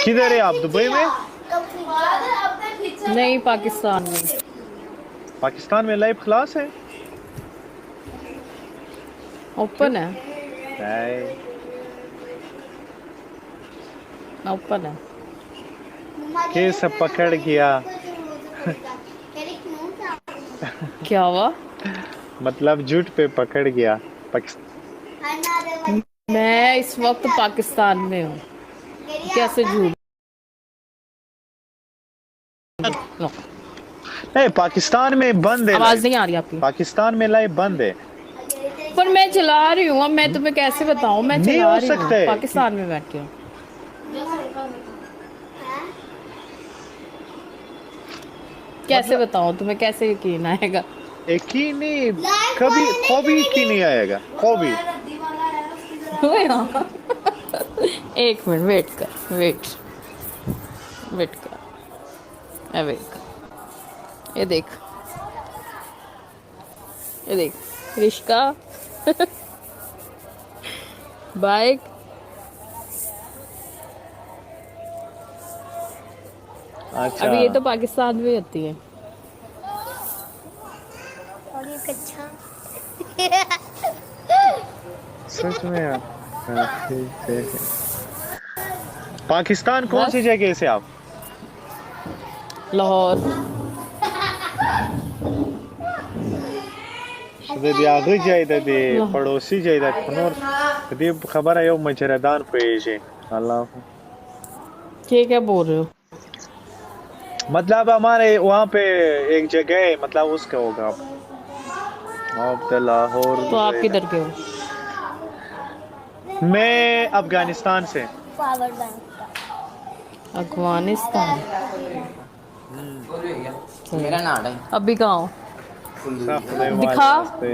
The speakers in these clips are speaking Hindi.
किधर है आप, दुबई में? नहीं, पाकिस्तान में। पाकिस्तान में लाइव क्लास है? ओपन है। नहीं। ओपन है। कैसे पकड़ गया? क्या हुआ? मतलब झूठ पे पकड़ गया। मैं इस वक्त पाकिस्तान में हूँ। कैसे झूठ? नो, नहीं, पाकिस्तान में बंद है आवाज लाइव। नहीं आ रही आपकी। पाकिस्तान में लाइव बंद है। पर मैं चला रही हूँ। अब मैं तुम्हें कैसे बताऊँ? मैं नहीं चला हो रही हूँ सकता है पाकिस्तान में बैठ के। कैसे मतलब बताऊँ तुम्हें? कैसे यकीन आएगा? यकीन नहीं, कभी कभी यकीन नहीं आएगा कभी। एक मिनट वेट कर। वेट कर। वेट कर। ये देख रिश्का। बाइक। अच्छा, अब ये तो पाकिस्तान में होती है। और ये कच्चा। सच में यार। हाँ, ठीक है। पाकिस्तान कौन सी बस जगह से आप? लाहौर। ददी आगे जाए, ददी लाहौर। पड़ोसी जाए, खुनोर ददी खबर है यो मजरदान पे अल्लाह। ये क्या बोल रहे हो? मतलब हमारे वहाँ पे एक जगह है, मतलब उसका होगा आप तो लाहौर। तो आप किधर के हो? मैं अफगानिस्तान से। पावर बैंक का। अफगानिस्तान। मेरा नाम है अभी कहाँ हो? Safle दिखा। वास्ते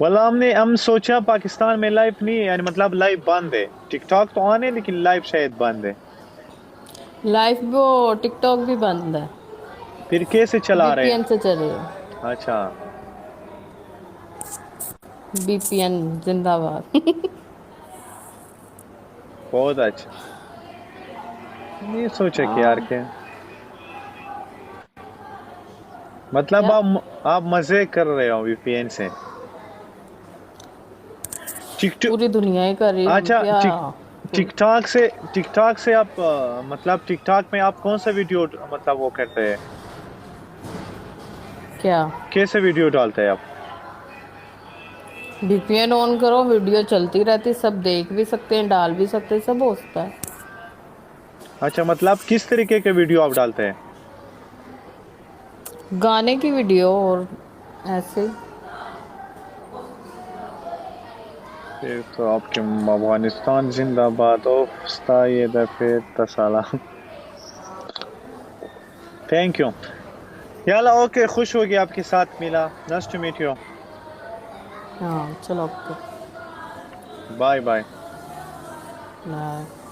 वाला हम सोचा पाकिस्तान में लाइव नहीं है, यानी मतलब लाइव बंद है। टिकटॉक तो ऑन है लेकिन लाइव शायद बंद है। लाइफ वो टिकटॉक भी बंद है। फिर कैसे चला रहे वीपीएन हैं? से चल रही है। अच्छा, वीपीएन जिंदाबाद। बहुत अच्छा। नहीं सोचा कि यार हाँ। के मतलब क्या? आप मजे कर रहे हो वीपीएन से। टिकटॉक। पूरी दुनिया ही कर रही है, हम अच्छा, क्या? टिकटॉक से आप मतलब टिकटॉक में आप कौन सा वीडियो मतलब वो करते हैं? क्या? कैसे वीडियो डालते हैं आप? वीपीएन ऑन करो, वीडियो चलती रहती, सब देख भी सकते हैं, डाल भी सकते हैं, सब हो सकता है। अच्छा, मतलब किस तरीके के वीडियो आप डालते हैं? गाने की वीडियो और ऐसे। फिर तो आपके अफगानिस्तान जिंदाबाद ऑफ ये दफे तसाला। Thank you. याला ओके, खुश हो गया आपके साथ मिला। Nice to meet you. हाँ चलो ओके। Bye bye. बाय।